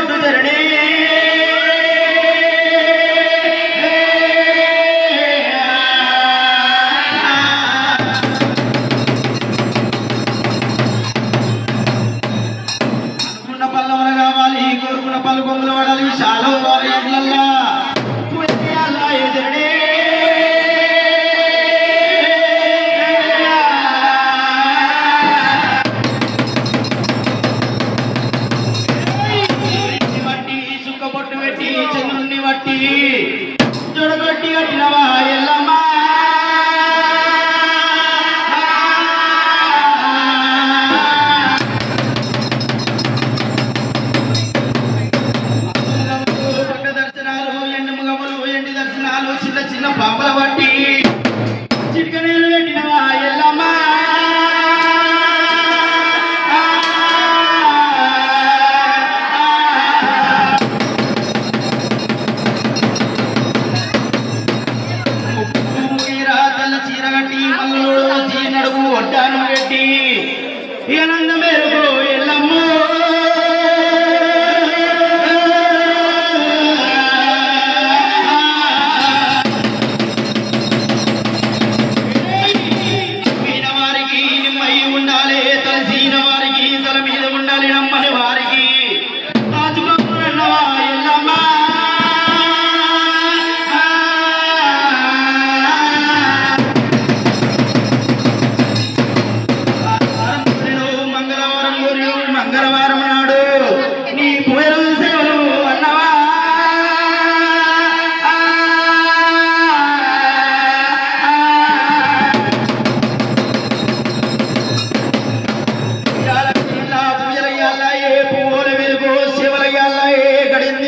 సుక్కబొట్టు జరణి అనుకున్న పల్లవలు కావాలి, కోరుకున్న పళ్ళు కొంగులు పడాలి, చాలా పోవాలి ఇళ్ళల్లా ఎదురడే సుక్కబొట్టు పెట్టి చంద్రుణ్ణి బట్టి జొడగొట్టి కట్టినవా ఎల్లమ్మా పక్క దర్శనాలు, ఎండు ముగములు, ఎండి దర్శనాలు, చిన్న చిన్న పాపల బట్టి చిటిక నీళ్ళు పెట్టినవా ఎల్లమ్మా నడుపు వడ్డాను పెట్టి ఇక మేరకు ఎల్లమ్మ వారికి నిమ్మయి ఉండాలి, తలసిన వారికి తల మీద ఉండాలి, నమ్మని వారికి తాజుకున్నవా ఎల్లమ్మ మంగళవారం నాడు నీ పూజలు సేవలు అన్నవా పూజలు ఏ పువ్వులు